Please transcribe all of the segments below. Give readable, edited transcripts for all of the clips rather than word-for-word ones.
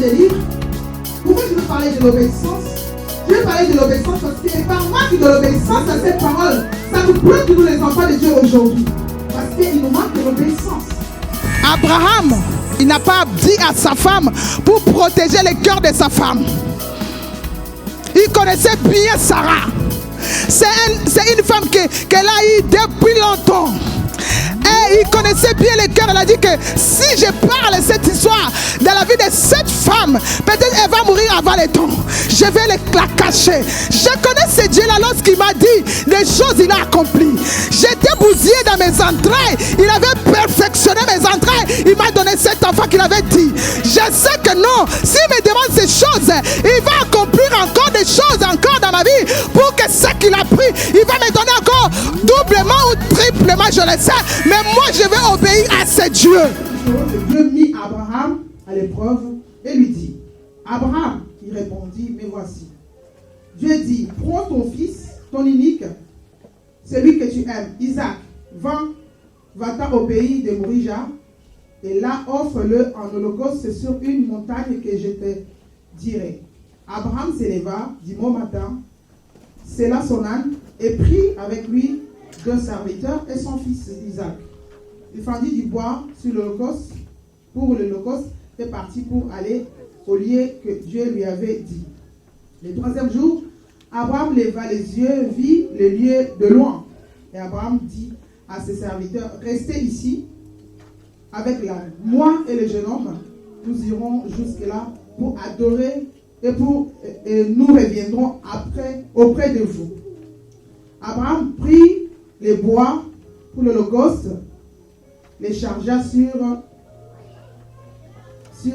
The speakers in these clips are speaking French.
changer de livre. Pourquoi je veux parler de l'obéissance? Je vais parler de l'obéissance parce que c'est par manque de l'obéissance à cette parole, ça nous bloque nous les enfants de Dieu aujourd'hui. Parce qu'il nous manque de l'obéissance. Abraham, il n'a pas dit à sa femme pour protéger le cœur de sa femme. Il connaissait bien Sarah. C'est une femme qu'elle a eue depuis longtemps. Et il connaissait bien le cœur. Elle a dit que si je parle cette histoire dans la vie de cette femme, peut-être elle va mourir avant le temps. Je vais la cacher. Je connais ce Dieu-là. Lorsqu'il m'a dit des choses, il a accompli. J'étais bousillé dans mes entrailles. Il avait perfectionné mes entrailles. Il m'a donné cet enfant qu'il avait dit. Je sais que non, s'il me demande ces choses, il va accomplir encore des choses encore dans ma vie pour que ce qu'il a pris, il va me donner encore doublement ou triplement, je le sais. Mais moi, je vais obéir à ce Dieu. Dieu mit Abraham à l'épreuve et lui dit, Abraham, il répondit, mais voici. Dieu dit, prends ton fils, ton unique, celui que tu aimes, Isaac, va-t'en au pays de Morija, et là, offre-le en holocauste sur une montagne que je te dirai. Abraham s'éleva dimanche matin, scella son âne, et prit avec lui 2 serviteurs et son fils Isaac. Il fendit du bois sur l'holocauste, pour l'holocauste, et partit pour aller au lieu que Dieu lui avait dit. Le 3e jour, Abraham leva les yeux, vit le lieu de loin. Et Abraham dit à ses serviteurs, restez ici avec l'âne. Moi et le jeune homme, nous irons jusque-là pour adorer et nous reviendrons après auprès de vous. Abraham prit les bois pour l'holocauste, les chargea sur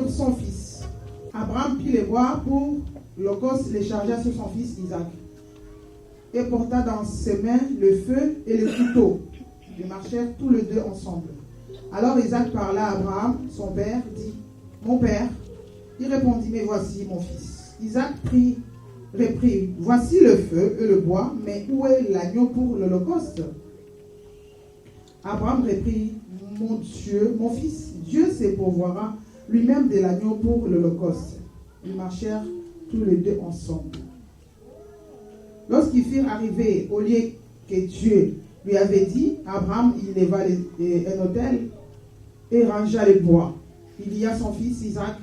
son fils. Abraham prit les bois pour l'holocauste, les chargea sur son fils Isaac. Et porta dans ses mains le feu et le couteau. Ils marchèrent tous les deux ensemble. Alors Isaac parla à Abraham, son père, dit, mon père. Il répondit, mais voici mon fils. Isaac reprit, voici le feu et le bois, mais où est l'agneau pour l'holocauste? Abraham reprit, mon Dieu, mon fils, Dieu se pourvoira lui-même de l'agneau pour l'holocauste. Ils marchèrent tous les deux ensemble. Lorsqu'ils furent arrivés au lieu que Dieu lui avait dit, Abraham il éleva un autel et rangea les bois. Il y a son fils Isaac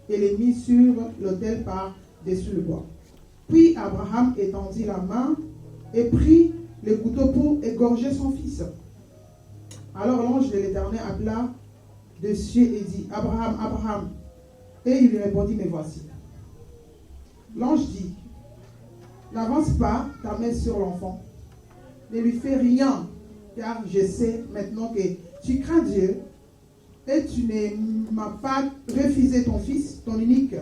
et les mit sur l'autel par-dessus le bois. Puis Abraham étendit la main et prit le couteau pour égorger son fils. Alors l'ange de l'Éternel appela de cieux et dit, Abraham, Abraham. Et il lui répondit, mais voici. L'ange dit, n'avance pas ta main sur l'enfant. Ne lui fais rien, car je sais maintenant que tu crains Dieu et tu ne m'as pas refusé ton fils, ton unique.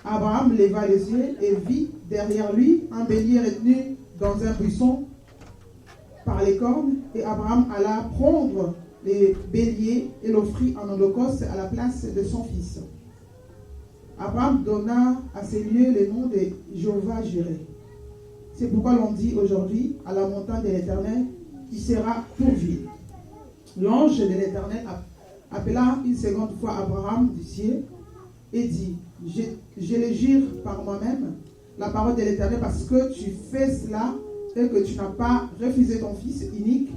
Abraham leva les yeux et vit derrière lui un bélier retenu dans un buisson par les cornes, et Abraham alla prendre les béliers et l'offrit en holocauste à la place de son fils. Abraham donna à ces lieux le nom de Jéhovah-Jireh. C'est pourquoi l'on dit aujourd'hui, à la montagne de l'Éternel, il sera pourvu. L'ange de l'Éternel appela une seconde fois Abraham du ciel et dit, je le jure par moi-même, la parole de l'Éternel, parce que tu fais cela et que tu n'as pas refusé ton fils unique,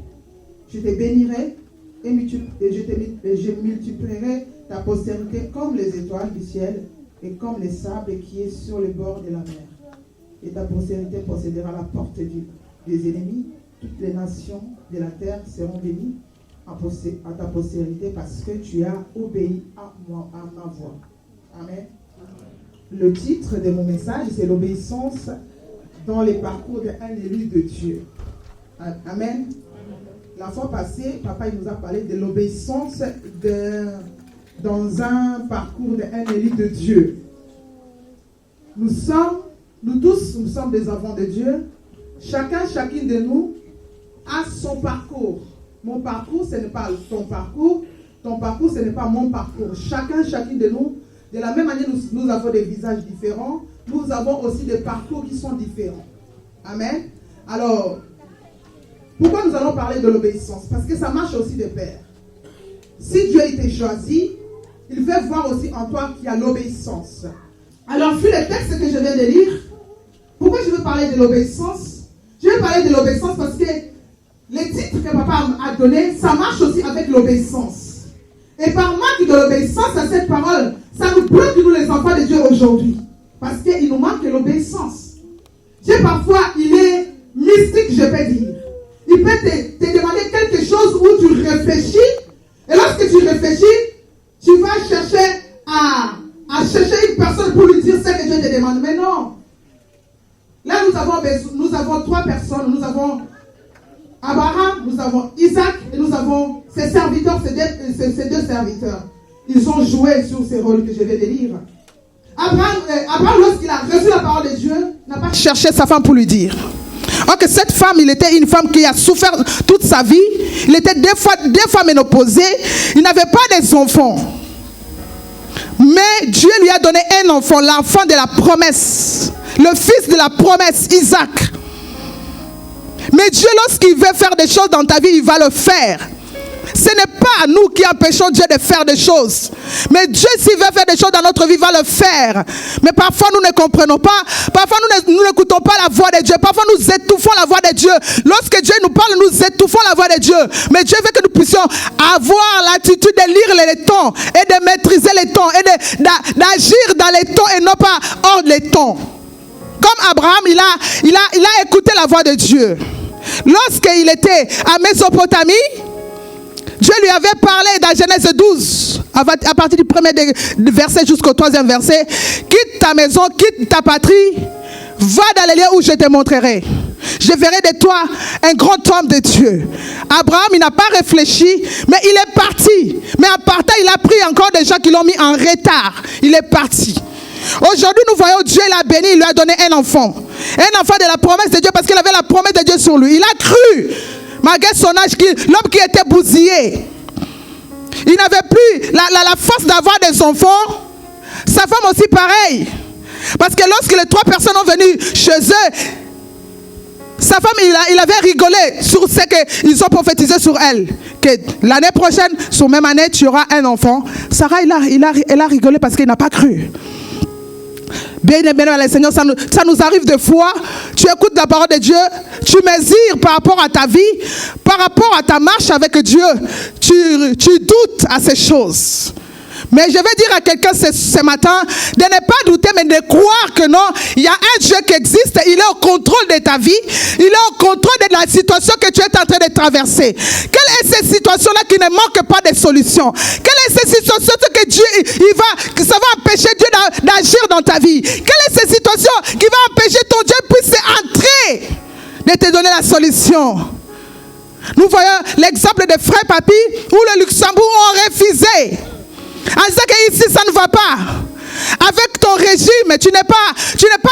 je te bénirai et je multiplierai ta postérité comme les étoiles du ciel et comme les sables qui est sur le bord de la mer. Et ta postérité possédera la porte des ennemis. Toutes les nations de la terre seront bénies à ta postérité parce que tu as obéi à ma voix. Amen. Le titre de mon message, c'est l'obéissance dans les parcours d'un élu de Dieu. Amen. La fois passée, papa il nous a parlé de l'obéissance dans un parcours d'un élu de Dieu. Nous tous, nous sommes des enfants de Dieu. Chacune de nous a son parcours. Mon parcours, ce n'est pas ton parcours. Ton parcours, ce n'est pas mon parcours. Chacune de nous, de la même manière, nous avons des visages différents. Nous avons aussi des parcours qui sont différents. Amen. Alors, pourquoi nous allons parler de l'obéissance? Parce que ça marche aussi de pair. Si Dieu était choisi, il fait voir aussi en toi qu'il y a l'obéissance. Alors, vu le texte que je viens de lire, pourquoi je veux parler de l'obéissance? Je veux parler de l'obéissance parce que les titres que papa a donnés, ça marche aussi avec l'obéissance. Et par manque de l'obéissance à cette parole, ça nous bloque, nous les enfants de Dieu aujourd'hui. Parce qu'il nous manque l'obéissance. Dieu parfois, il est mystique, je peux dire. Il peut te demander quelque chose où tu réfléchis. Et lorsque tu réfléchis, tu vas chercher à chercher une personne pour lui dire ce que Dieu te demande. Mais non. Là, nous avons 3 personnes. Nous avons Abraham, nous avons Isaac et nous avons ses serviteurs, ces 2 serviteurs. Ils ont joué sur ces rôles que je vais lire. Abraham, lorsqu'il a reçu la parole de Dieu, n'a pas cherché sa femme pour lui dire. Or que cette femme, il était une femme qui a souffert toute sa vie. Il était des fois ménopausé. Il n'avait pas des enfants. Mais Dieu lui a donné un enfant, l'enfant de la promesse. Le fils de la promesse, Isaac. Mais Dieu, lorsqu'il veut faire des choses dans ta vie, il va le faire. Ce n'est pas nous qui empêchons Dieu de faire des choses. Mais Dieu, s'il veut faire des choses dans notre vie, va le faire. Mais parfois, nous ne comprenons pas. Parfois, nous n'écoutons pas la voix de Dieu. Parfois, nous étouffons la voix de Dieu. Lorsque Dieu nous parle, nous étouffons la voix de Dieu. Mais Dieu veut que nous puissions avoir l'attitude de lire les temps et de maîtriser les temps et d'agir dans les temps et non pas hors les temps. Comme Abraham, il a écouté la voix de Dieu. Lorsqu'il était à Mésopotamie, Dieu lui avait parlé dans Genèse 12, à partir du premier verset jusqu'au 3e verset. Quitte ta maison, quitte ta patrie, va dans les lieux où je te montrerai. Je verrai de toi un grand homme de Dieu. Abraham, il n'a pas réfléchi, mais il est parti. Mais en partant, il a pris encore des gens qui l'ont mis en retard. Il est parti. Aujourd'hui, nous voyons Dieu l'a béni, il lui a donné un enfant. Un enfant de la promesse de Dieu parce qu'il avait la promesse de Dieu sur lui. Il a cru. Malgré son âge, l'homme qui était bousillé, il n'avait plus la force d'avoir des enfants. Sa femme aussi pareil. Parce que lorsque les 3 personnes sont venues chez eux, sa femme, il avait rigolé sur ce qu'ils ont prophétisé sur elle. Que l'année prochaine, sur même année, tu auras un enfant. Sarah, elle a rigolé parce qu'il n'a pas cru. Bien aimé le Seigneur, ça nous arrive des fois. Tu écoutes la parole de Dieu, tu mesures par rapport à ta vie, par rapport à ta marche avec Dieu, tu doutes à ces choses. Mais je vais dire à quelqu'un ce matin de ne pas douter, mais de croire que non, il y a un Dieu qui existe, il est au contrôle de ta vie, il est au contrôle de la situation que tu es en train de traverser. Quelle est cette situation-là qui ne manque pas de solution? Quelle est cette situation que Dieu, que ça va empêcher Dieu d'agir dans ta vie? Quelle est cette situation qui va empêcher ton Dieu puisse entrer, de te donner la solution? Nous voyons l'exemple de Frère Papi où le Luxembourg ont refusé. En disant qu'ici ça ne va pas. Avec ton régime, tu n'es pas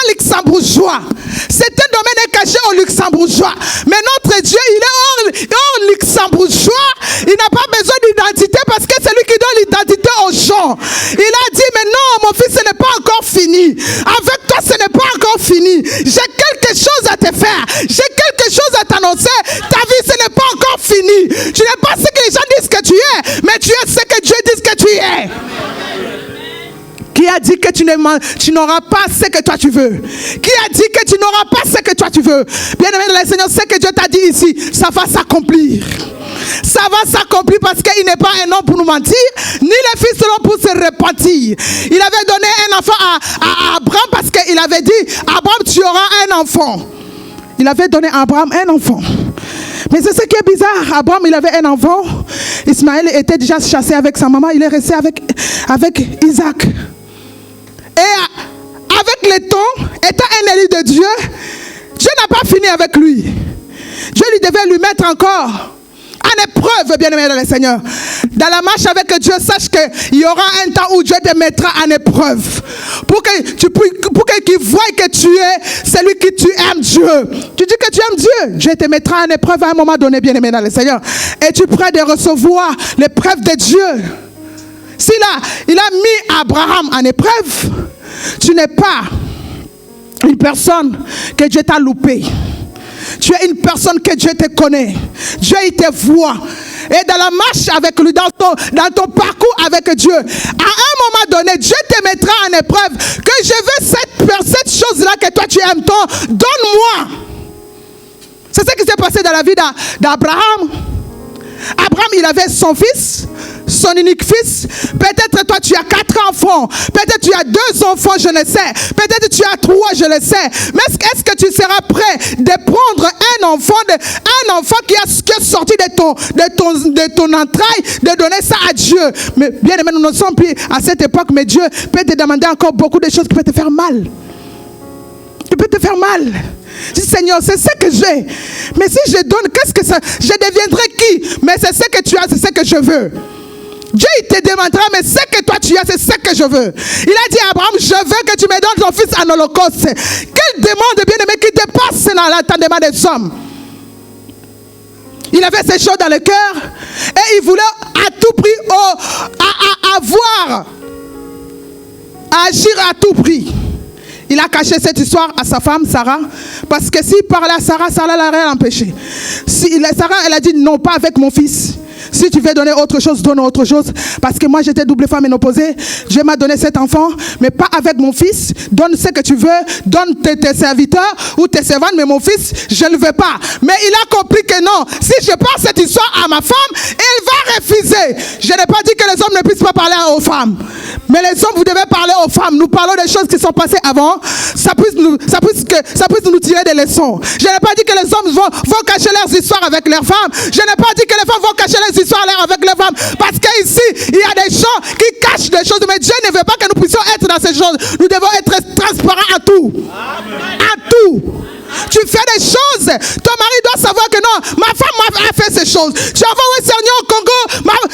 luxembourgeois. C'est un domaine caché au luxembourgeois. Mais notre Dieu, il est hors luxembourgeois. Il n'a pas besoin d'identité parce que c'est lui qui donne l'identité aux gens. Il a dit, mais non, mon fils, ce n'est pas encore fini. Avec toi, ce n'est pas encore fini. J'ai quelque chose à te faire. J'ai quelque chose à t'annoncer. Ta vie, ce n'est pas encore fini. Tu n'es pas ce que les gens disent que tu es, mais tu es ce que Dieu dit que tu es. Qui a dit que tu n'auras pas ce que toi tu veux? Qui a dit que tu n'auras pas ce que toi tu veux? Bien aimé de le Seigneur, ce que Dieu t'a dit ici, ça va s'accomplir. Ça va s'accomplir parce qu'il n'est pas un homme pour nous mentir, ni le fils de l'homme pour se repentir. Il avait donné un enfant à Abraham parce qu'il avait dit, Abraham, tu auras un enfant. Il avait donné à Abraham un enfant. Mais c'est ce qui est bizarre. Abraham, il avait un enfant. Ismaël était déjà chassé avec sa maman. Il est resté avec Isaac. Et avec le temps, étant un élu de Dieu, Dieu n'a pas fini avec lui. Dieu lui devait lui mettre encore en épreuve, bien-aimé dans le Seigneur. Dans la marche avec Dieu, sache qu'il y aura un temps où Dieu te mettra en épreuve. Pour qu'il voie que tu es celui que tu aimes Dieu. Tu dis que tu aimes Dieu. Dieu te mettra en épreuve à un moment donné, bien-aimé dans le Seigneur. Es-tu prêt de recevoir l'épreuve de Dieu? Il a mis Abraham en épreuve. Tu n'es pas une personne que Dieu t'a loupé. Tu es une personne que Dieu te connaît. Dieu, il te voit. et dans la marche avec lui, dans ton parcours avec Dieu, à un moment donné, Dieu te mettra en épreuve que je veux cette chose-là que toi tu aimes tant, donne-moi. C'est ce qui s'est passé dans la vie d'Abraham. Abraham, il avait son fils, son unique fils. Peut-être toi tu as 4 enfants, peut-être tu as 2 enfants, je ne sais. Peut-être tu as 3, je le sais. Mais est-ce que tu seras prêt de prendre un enfant qui est sorti de ton entraille, de donner ça à Dieu? Mais bien aimé, nous ne sommes plus à cette époque, mais Dieu peut te demander encore beaucoup de choses qui peuvent te faire mal. Qui peut te faire mal. Je dis, Seigneur, c'est ce que j'ai. Mais si je donne, qu'est-ce que ça? Je deviendrai qui? Mais c'est ce que tu as, c'est ce que je veux. Dieu, il te demandera, mais ce que toi tu as, c'est ce que je veux. Il a dit à Abraham, je veux que tu me donnes ton fils en holocauste. Quelle demande, bien-aimé, qui dépasse dans l'entendement des hommes. Il avait ces choses dans le cœur et il voulait à tout prix agir à tout prix. Il a caché cette histoire à sa femme, Sarah, parce que s'il parlait à Sarah l'aurait empêché. Sarah, elle a dit non, pas avec mon fils. Si tu veux donner autre chose, donne autre chose. Parce que moi, j'étais double femme ménopausée. Dieu m'a donné cet enfant, mais pas avec mon fils. Donne ce que tu veux. Donne tes serviteurs ou tes servantes, mais mon fils, je ne le veux pas. Mais il a compris que non. Si je parle cette histoire à ma femme, elle va refuser. Je n'ai pas dit que les hommes ne puissent pas parler aux femmes. Mais les hommes, vous devez parler aux femmes. Nous parlons des choses qui sont passées avant. Ça puisse nous tirer des leçons. Je n'ai pas dit que les hommes vont cacher leurs histoires avec leurs femmes. Je n'ai pas dit que les femmes vont cacher leurs histoires avec les femmes. Parce qu'ici, il y a des gens qui cachent des choses. Mais Dieu ne veut pas que nous puissions être dans ces choses. Nous devons être transparents à tout. Amen. À tout. Tu fais des choses. Ton mari doit savoir que non, ma femme a fait ces choses. Tu as envoyé un Seigneur au Congo.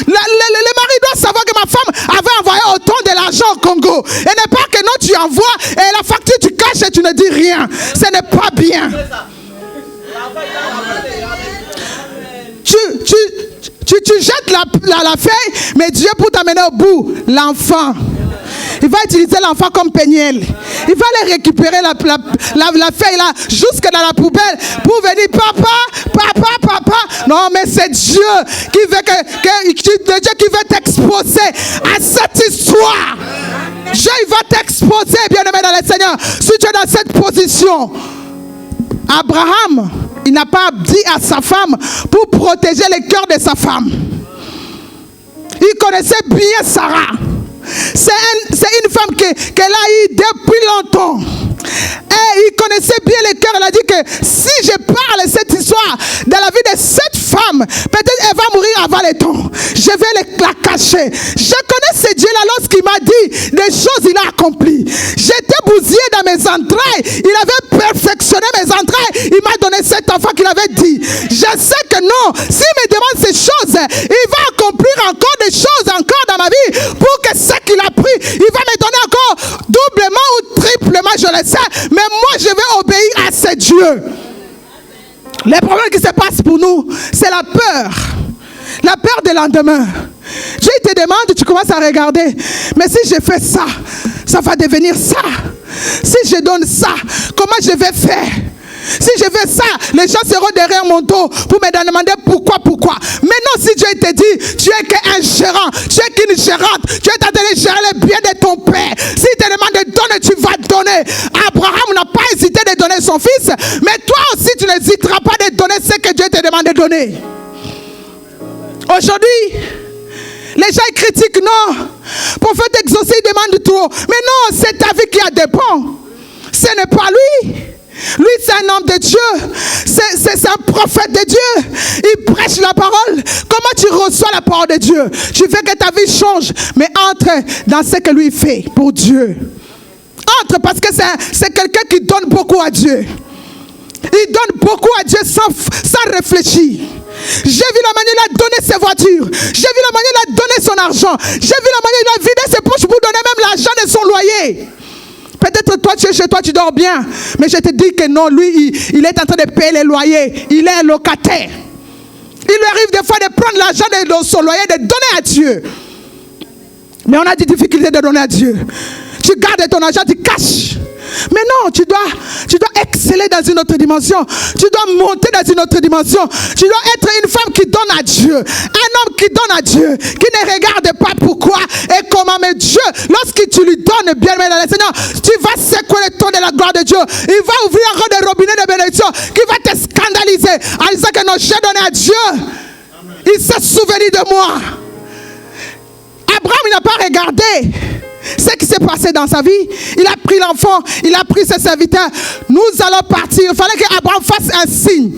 Le mari doit savoir que ma femme avait envoyé autant de l'argent au Congo. Et n'est pas que non, tu envoies et la facture tu caches et tu ne dis rien. Ce n'est pas bien. Tu jettes la feuille, mais Dieu pour t'amener au bout, l'enfant. Il va utiliser l'enfant comme péniel. Il va aller récupérer la feuille là, jusque dans la poubelle pour venir, papa. Non, mais c'est Dieu qui veut t'exposer à cette histoire. Dieu, il va t'exposer, bien-aimé dans le Seigneur, si tu es dans cette position. Abraham, il n'a pas dit à sa femme pour protéger le cœur de sa femme. Il connaissait bien Sarah. C'est une femme qu'elle a eue depuis longtemps. Et il connaissait bien le cœur. Elle a dit que si je parle cette histoire dans la vie de cette femme, peut-être elle va mourir avant le temps. Je vais la cacher. Je connais ce Dieu-là lorsqu'il m'a dit des choses, il a accompli. J'étais bousillé dans mes entrailles. Il avait perfectionné mes entrailles. Il m'a donné cet enfant qu'il avait dit. Je sais que non, s'il me demande ces choses, il va accomplir encore des choses encore dans ma vie pour que ce qu'il a pris, il va me donner encore doublement ou triplement, je le sais. Mais moi, je vais obéir à ce Dieu. Les problèmes qui se passent pour nous, c'est la peur. La peur de lendemain. Dieu te demande, tu commences à regarder. Mais si je fais ça, ça va devenir ça. Si je donne ça, comment je vais faire? Si je fais ça, les gens seront derrière mon dos pour me demander pourquoi. Maintenant, si Dieu te dit, tu es qu'un gérant, tu es qu'une gérante, tu es en train de gérer le bien de ton père. S'il te demande de donner, tu vas donner. Abraham n'a pas hésité de donner son fils, mais toi aussi, tu n'hésiteras pas de donner ce que Dieu te demande de donner. Aujourd'hui, les gens critiquent, non. Prophète exaucé, il demande trop. Mais non, c'est ta vie qui a dépend. Ce n'est pas lui. Lui, c'est un homme de Dieu. C'est un prophète de Dieu. Il prêche la parole. Comment tu reçois la parole de Dieu? Tu veux que ta vie change, mais entre dans ce que lui fait pour Dieu. Entre, parce que c'est quelqu'un qui donne beaucoup à Dieu. Il donne beaucoup à Dieu sans réfléchir. J'ai vu la manière il a donné ses voitures. J'ai vu la manière il a donné son argent. J'ai vu la manière il a vidé ses poches pour donner même l'argent de son loyer. Peut-être toi, tu es chez toi, tu dors bien. Mais je te dis que non, lui, il est en train de payer les loyers. Il est un locataire. Il lui arrive des fois de prendre l'argent de son loyer, de donner à Dieu. Mais on a des difficultés de donner à Dieu. Tu gardes ton argent, tu caches. Mais non, tu dois exceller dans une autre dimension. Tu dois monter dans une autre dimension. Tu dois être une femme qui donne à Dieu. Un homme qui donne à Dieu. Qui ne regarde pas pourquoi et comment. Mais Dieu, lorsque tu lui donnes bien, mais dans le Seigneur, tu vas secouer le ton de la gloire de Dieu. Il va ouvrir encore des robinets de bénédiction qui va te scandaliser en disant que non, j'ai donné à Dieu. Il s'est souvenu de moi. Abraham, il n'a pas regardé ce qui s'est passé dans sa vie. Il a pris l'enfant, il a pris ses serviteurs. Nous allons partir. Il fallait qu'Abraham fasse un signe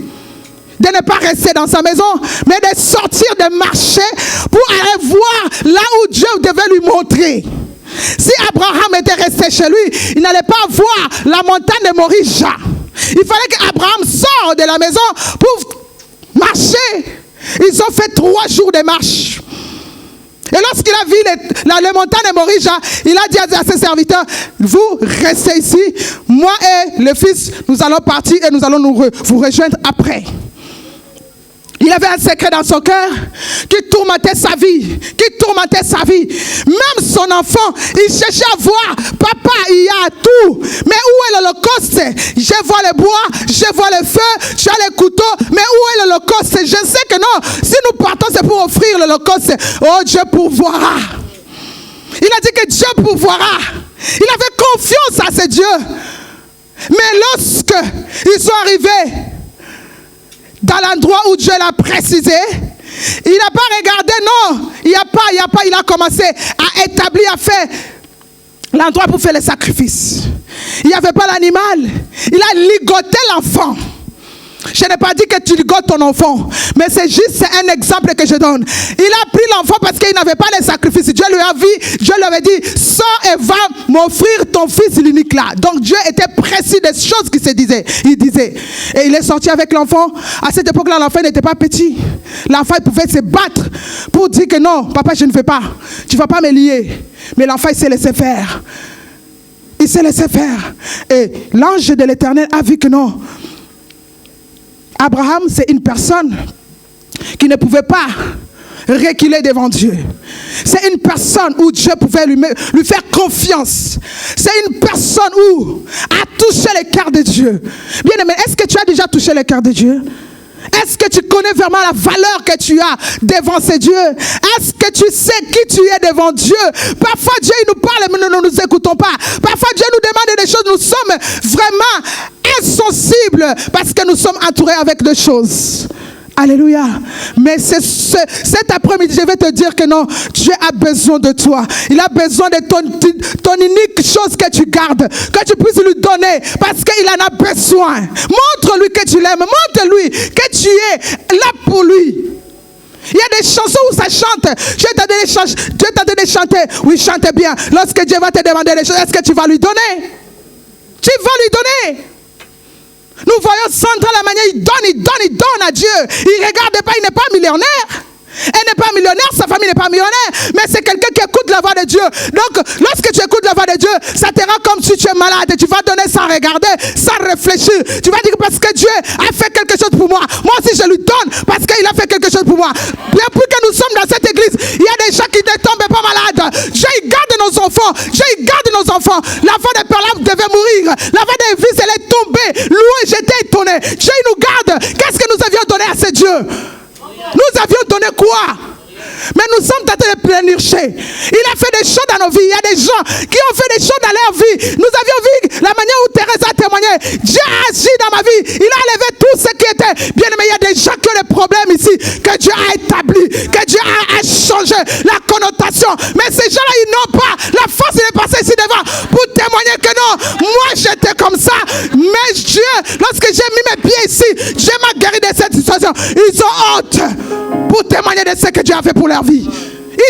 de ne pas rester dans sa maison, mais de sortir, de marcher pour aller voir là où Dieu devait lui montrer. Si Abraham était resté chez lui, il n'allait pas voir la montagne de Morija. Il fallait qu'Abraham sorte de la maison pour marcher. Ils ont fait 3 jours de marche. Et lorsqu'il a vu les montagnes de Morija, il a dit à ses serviteurs, vous restez ici, moi et le fils, nous allons partir et nous allons vous rejoindre après. Il avait un secret dans son cœur qui tourmentait sa vie, Même son enfant, il cherchait à voir, papa, il y a tout. Mais où est l'Holocauste? Je vois le bois, je vois le feu, j'ai les couteaux, mais où est l'Holocauste? Je sais que non, si nous partons, c'est pour offrir l'Holocauste. Oh, Dieu pourvoira. Il a dit que Dieu pourvoira. Il avait confiance à ce Dieu. Mais lorsque ils sont arrivés dans l'endroit où Dieu l'a précisé, il n'a pas regardé, non, il n'y a pas, il a commencé à établir, à faire l'endroit pour faire le sacrifice. Il n'y avait pas l'animal, il a ligoté l'enfant. Je n'ai pas dit que tu ligotes ton enfant, mais c'est juste un exemple que je donne. Il a pris l'enfant parce qu'il n'avait pas de sacrifice. Dieu lui avait dit, sors et va m'offrir ton fils l'unique là. Donc Dieu était précis des choses qui se disaient. Il disait, et il est sorti avec l'enfant. À cette époque-là, l'enfant n'était pas petit. L'enfant pouvait se battre pour dire que non, papa, je ne veux pas. Tu ne vas pas me lier. Mais l'enfant, il s'est laissé faire. Il s'est laissé faire. Et l'ange de l'Éternel a vu que non. Abraham, c'est une personne qui ne pouvait pas reculer devant Dieu. C'est une personne où Dieu pouvait lui faire confiance. C'est une personne où a touché le cœur de Dieu. Bien aimé, est-ce que tu as déjà touché le cœur de Dieu? Est-ce que tu connais vraiment la valeur que tu as devant ce Dieu? Est-ce que tu sais qui tu es devant Dieu? Parfois Dieu il nous parle mais nous ne nous écoutons pas. Parfois Dieu nous demande des choses, nous sommes vraiment insensibles parce que nous sommes entourés avec des choses. Alléluia. Mais cet après-midi, je vais te dire que non, Dieu a besoin de toi. Il a besoin de ton unique chose que tu gardes, que tu puisses lui donner, parce qu'il en a besoin. Montre-lui que tu l'aimes, montre-lui que tu es là pour lui. Il y a des chansons où ça chante. Dieu t'a donné de chanter. Oui, chante bien. Lorsque Dieu va te demander des choses, est-ce que tu vas lui donner? Tu vas lui donner. Nous voyons Sandra la manière, il donne à Dieu. Il ne regarde pas, il n'est pas millionnaire. Elle n'est pas millionnaire, sa famille n'est pas millionnaire, mais c'est quelqu'un qui écoute la voix de Dieu. Donc, lorsque tu écoutes la voix de Dieu, ça te rend comme si tu es malade et tu vas donner sans regarder, sans réfléchir. Tu vas dire parce que Dieu a fait quelque chose pour moi. Moi aussi, je lui donne parce qu'il a fait quelque chose pour moi. Depuis que nous sommes dans cette église, il y a des gens qui ne tombent pas malades. Dieu, il garde nos enfants. Dieu, il garde nos enfants. L'enfant de Perlam devait mourir. L'enfant de Vis, elle est tombée. Loué, j'étais étonné. Dieu, il nous garde. Qu'est-ce que nous avions donné à ce Dieu? Nous avions donné quoi? Mais nous sommes en train de plénircher. Il a fait des choses dans nos vies. Il y a des gens qui ont fait des choses dans leur vie. Nous avions vu la manière où Thérèse a témoigné. Dieu a agi dans ma vie. Il a enlevé tout ce qui était. Bien aimé, il y a des gens qui ont des problèmes ici. Que Dieu a établi. Que Dieu a changé la connotation. Mais ces gens-là, ils n'ont pas la force de passer ici devant pour témoigner que non, moi j'étais comme ça. Mais Dieu, lorsque j'ai mis mes pieds ici, Dieu m'a guéri de cette situation. Ils ont honte pour témoigner de ce que Dieu a fait pour leur vie.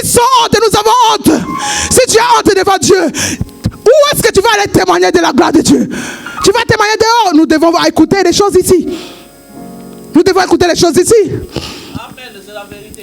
Ils sont honte, nous avons honte. Si tu as honte devant Dieu, où est-ce que tu vas aller témoigner de la gloire de Dieu? Tu vas témoigner dehors. Nous devons écouter les choses ici. Nous devons écouter les choses ici.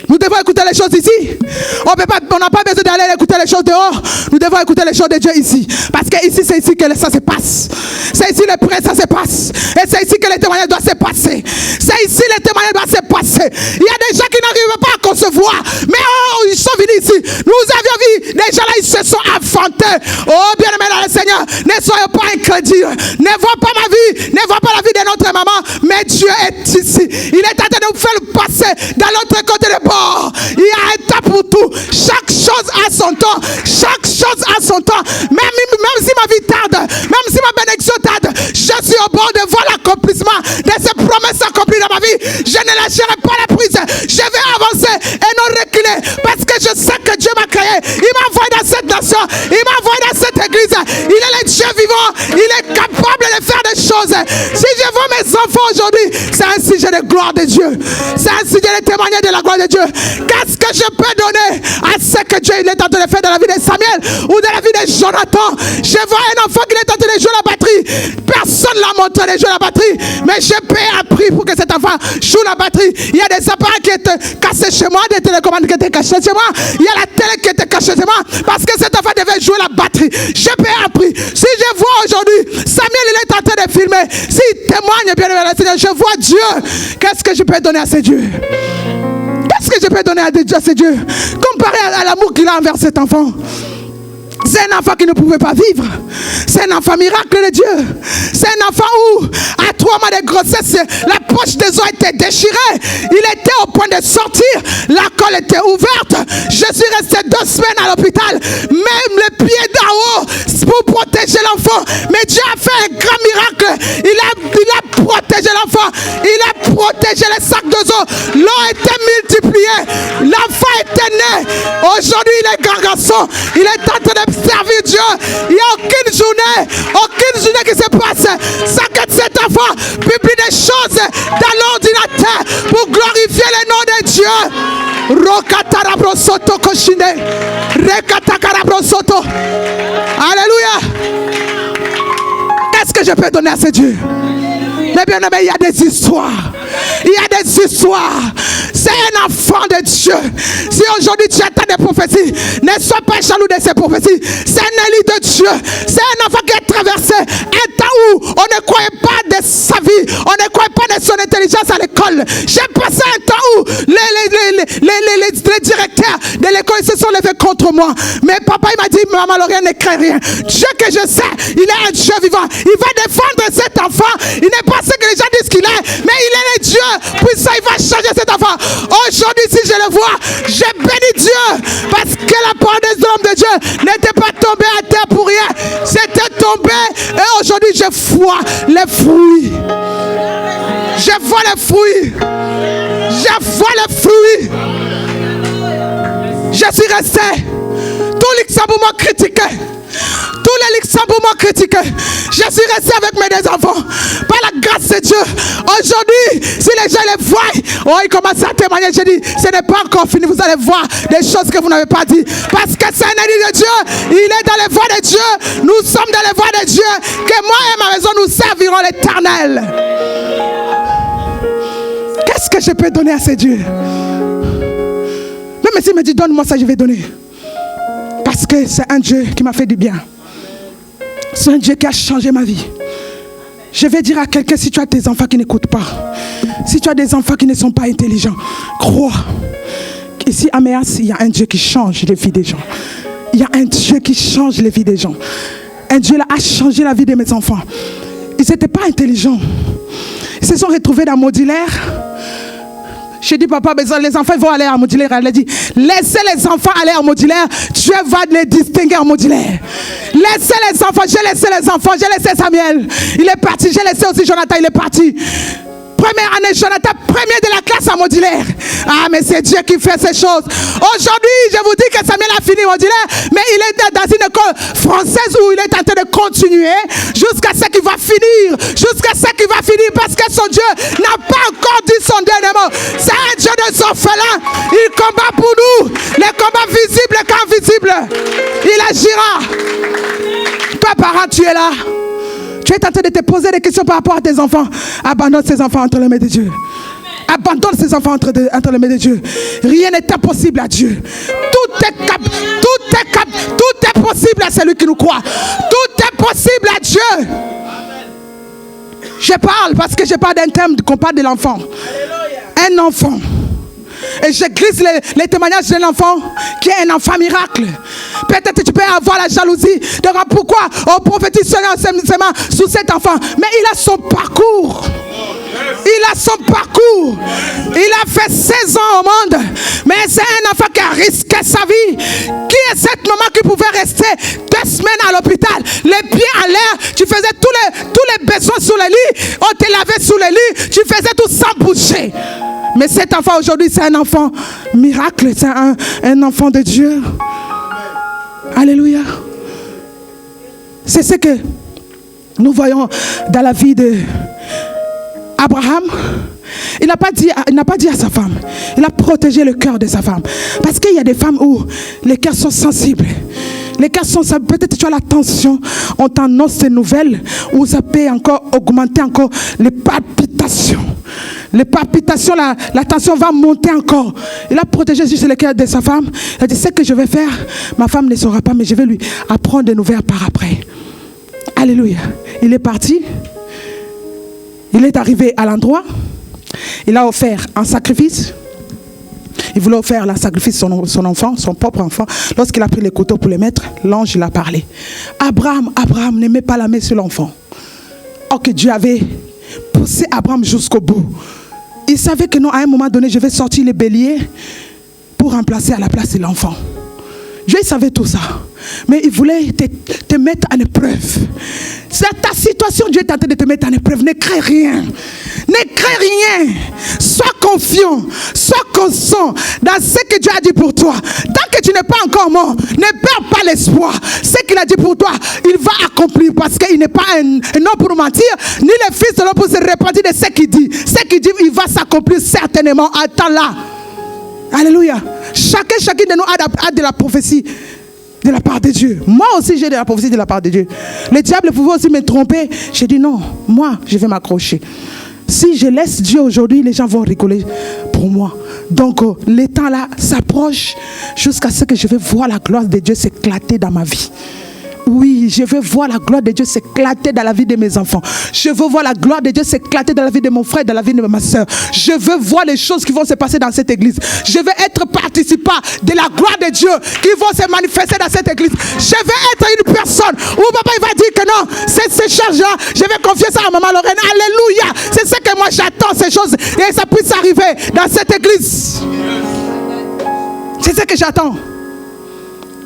Nous devons écouter les choses ici. On n'a pas besoin d'aller écouter les choses dehors. Nous devons écouter les choses de Dieu ici. Parce que ici, c'est ici que ça se passe. C'est ici le prêt, ça se passe. Et c'est ici que le témoignage doit se passer. C'est ici le témoignage doit se passer. Il y a des gens qui n'arrivent pas à concevoir. Mais ils sont venus ici. Nous avions vu, les gens là, ils se sont affamés. vanter. Oh, bien-aimé dans le Seigneur, ne soyez pas incrédules. Ne vois pas ma vie, ne vois pas la vie de notre maman, mais Dieu est ici. Il est en train de nous faire passer dans l'autre côté de bord. Il y a un temps pour tout. Chaque chose a son temps. Chaque chose a son temps. Même si ma vie tarde, même si ma bénédiction tarde, je suis au bord de voir l'accomplissement de ces promesses accomplies dans ma vie. Je ne lâcherai pas la prise. Je vais avancer et non reculer parce que je sais que Dieu m'a créé. Il m'a envoyé dans cette nation. Il m'a envoyé dans cette église. Il est le Dieu vivant. Il est capable de faire des choses. Si je vois mes enfants aujourd'hui, c'est un sujet de gloire de Dieu. C'est un sujet de témoigner de la gloire de Dieu. Qu'est-ce que je peux donner à ce que Dieu il est en train de faire dans la vie de Samuel ou dans la vie de Jonathan? Je vois un enfant qui est en train de jouer la batterie. Personne ne l'a montré de jouer la batterie. Mais j'ai payé un prix pour que cet enfant joue la batterie. Il y a des appareils qui étaient cassés chez moi, des télécommandes qui étaient cachées chez moi. Il y a la télé qui était cachée chez moi parce que cet enfant devait jouer la batterie. J'ai payé un prix. Si je vois aujourd'hui, Samuel il est en train de filmer. S'il témoigne bien de Seigneur, je vois Dieu. Qu'est-ce que je peux donner à ce Dieu? Qu'est-ce que je peux donner à ce Dieu? Comparé à l'amour qu'il a envers cet enfant. C'est un enfant qui ne pouvait pas vivre. C'est un enfant miracle de Dieu. C'est un enfant où, à 3 mois de grossesse, la poche des os était déchirée. Il était au point de sortir. La colle était ouverte. Je suis resté 2 semaines à l'hôpital. Même le pied d'en haut pour protéger l'enfant. Mais Dieu a fait un grand miracle. Il a protégé l'enfant. Il a protégé les sacs de os. L'eau était multipliée. L'enfant était né. Aujourd'hui, il est grand garçon. Il est en train de servir Dieu. Il n'y a aucune journée qui se passe sans que cet enfant publie des choses dans l'ordinateur pour glorifier le nom de Dieu. Rokatarabrosoto koshine. Rekatakarabrosoto. Alléluia. Qu'est-ce que je peux donner à ce Dieu? Mais bien aimé, il y a des histoires. Il y a des histoires. C'est un enfant de Dieu. Si aujourd'hui tu attends des prophéties, ne sois pas jaloux de ces prophéties. C'est un élu de Dieu. C'est un enfant qui a traversé un temps où on ne croyait pas de sa vie. On ne croyait pas de son intelligence à l'école. J'ai passé un temps où les directeurs de l'école se sont levés contre moi. Mais papa il m'a dit, maman Lauriane, ne crains rien. Dieu que je sais, il est un Dieu vivant. Il va défendre cet enfant. Il n'est pas ce que les gens disent qu'il est, mais il est le Dieu puissant. Il va changer cet enfant. Aujourd'hui, si je le vois, je bénis Dieu parce que la parole des hommes de Dieu n'était pas tombée à terre pour rien. C'était tombé et aujourd'hui, je vois les fruits. Je vois les fruits. Je vois les fruits. Je suis resté. Tout Luxembourg m'a critiqué. Tous les Luxembourg m'ont critiqué. Je suis resté avec mes 2 enfants. Par la grâce de Dieu. Aujourd'hui, si les gens les voient, oh, ils commencent à témoigner. Je dis, ce n'est pas encore fini. Vous allez voir des choses que vous n'avez pas dit. Parce que c'est un élu de Dieu. Il est dans les voies de Dieu. Nous sommes dans les voies de Dieu. Que moi et ma maison, nous servirons l'Éternel. Qu'est-ce que je peux donner à ces dieux? Même s'il me dit, donne-moi ça, je vais donner. Parce que c'est un Dieu qui m'a fait du bien. C'est un Dieu qui a changé ma vie. Je vais dire à quelqu'un, si tu as des enfants qui n'écoutent pas, si tu as des enfants qui ne sont pas intelligents, crois. Ici à Méas, il y a un Dieu qui change les vies des gens. Il y a un Dieu qui change les vies des gens. Un Dieu là a changé la vie de mes enfants. Ils n'étaient pas intelligents. Ils se sont retrouvés dans modulaire. J'ai dit, papa, les enfants vont aller en modulaire. Elle a dit, laissez les enfants aller en modulaire. Dieu va les distinguer en modulaire. Laissez les enfants. J'ai laissé les enfants. J'ai laissé Samuel. Il est parti. J'ai laissé aussi Jonathan. Il est parti. Première année, Jonathan, premier de la classe en modulaire. Ah, mais c'est Dieu qui fait ces choses. Aujourd'hui, je vous dis que Samuel a fini modulaire, mais il est dans une école française où il est en train de continuer jusqu'à ce qu'il va finir. Jusqu'à ce qu'il va finir parce que son Dieu n'a pas encore dit son dernier mot. C'est un Dieu des orphelins. Il combat pour nous. Les combats visibles et invisibles. Il agira. Toi, parent, tu es là. Tu es en train de te poser des questions par rapport à tes enfants. Abandonne ces enfants entre les mains de Dieu. Abandonne ces enfants entre les mains de Dieu. Rien n'est impossible à Dieu. Tout est possible à celui qui nous croit. Tout est possible à Dieu. Je parle parce que je parle d'un thème qu'on parle de l'enfant. Un enfant. Et je glisse les témoignages d'un enfant qui est un enfant miracle. Peut-être que tu peux avoir la jalousie de voir pourquoi on prophétise seulement sur cet enfant. Mais il a son parcours. Il a son parcours. Il a fait 16 ans au monde. Mais c'est un enfant qui a risqué sa vie. Qui est cette maman qui pouvait rester 2 semaines à l'hôpital, les pieds en l'air, tu faisais tous les besoins sous le lit, on te lavait sous le lit, tu faisais tout sans bouger. Mais cet enfant aujourd'hui, c'est un enfant miracle, c'est un enfant de Dieu. Alléluia. C'est ce que nous voyons dans la vie de Abraham. Il n'a pas dit à sa femme. Il a protégé le cœur de sa femme. Parce qu'il y a des femmes où les cœurs sont sensibles. Les cœurs sont sensibles. Peut-être tu as la tension. On t'annonce ces nouvelles où ça peut encore augmenter encore les palpitations. Les palpitations, la tension va monter encore. Il a protégé juste le cœur de sa femme. Il a dit, ce que je vais faire, ma femme ne saura pas, mais je vais lui apprendre des nouvelles par après. Alléluia. Il est parti. Il est arrivé à l'endroit. Il a offert un sacrifice. Il voulait offrir un sacrifice son enfant, son propre enfant. Lorsqu'il a pris les couteaux pour les mettre, l'ange il a parlé. Abraham ne met pas la main sur l'enfant. Or que Dieu avait poussé Abraham jusqu'au bout. Il savait que non, à un moment donné, je vais sortir les béliers pour remplacer à la place de l'enfant. Dieu savait tout ça. Mais il voulait te mettre en épreuve. C'est ta situation, Dieu est en train de te mettre en épreuve. Ne crains rien. Ne crains rien. Sois confiant. Sois conscient dans ce que Dieu a dit pour toi. Tant que tu n'es pas encore mort, ne perds pas l'espoir. Ce qu'il a dit pour toi, il va accomplir. Parce qu'il n'est pas un homme pour mentir, ni le fils de l'homme pour se repentir de ce qu'il dit. Ce qu'il dit, il va s'accomplir certainement. Attends-là. Alléluia. Chacun de nous a de la prophétie de la part de Dieu. Moi aussi j'ai de la prophétie de la part de Dieu. Le diable pouvait aussi me tromper. J'ai dit non, moi je vais m'accrocher. Si je laisse Dieu aujourd'hui, les gens vont rigoler pour moi. Donc le temps là s'approche jusqu'à ce que je vais voir la gloire de Dieu s'éclater dans ma vie. Oui, je veux voir la gloire de Dieu s'éclater dans la vie de mes enfants. Je veux voir la gloire de Dieu s'éclater dans la vie de mon frère, dans la vie de ma soeur. Je veux voir les choses qui vont se passer dans cette église. Je veux être participant de la gloire de Dieu qui vont se manifester dans cette église. Je veux être une personne où papa il va dire que non, c'est ces choses-là, je vais confier ça à maman Lorraine. Alléluia. C'est ce que moi j'attends, ces choses, et ça puisse arriver dans cette église. C'est ce que j'attends.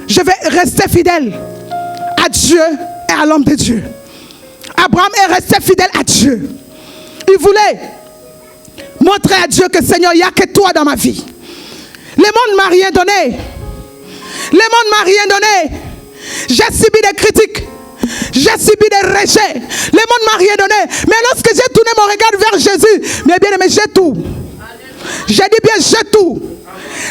Je vais rester fidèle à Dieu et à l'homme de Dieu. Abraham est resté fidèle à Dieu. Il voulait montrer à Dieu que Seigneur, il n'y a que toi dans ma vie. Le monde ne m'a rien donné. Le monde ne m'a rien donné. J'ai subi des critiques. J'ai subi des rejets. Le monde ne m'a rien donné. Mais lorsque j'ai tourné mon regard vers Jésus, mais bien aimé, j'ai tout. J'ai dit bien, j'ai tout.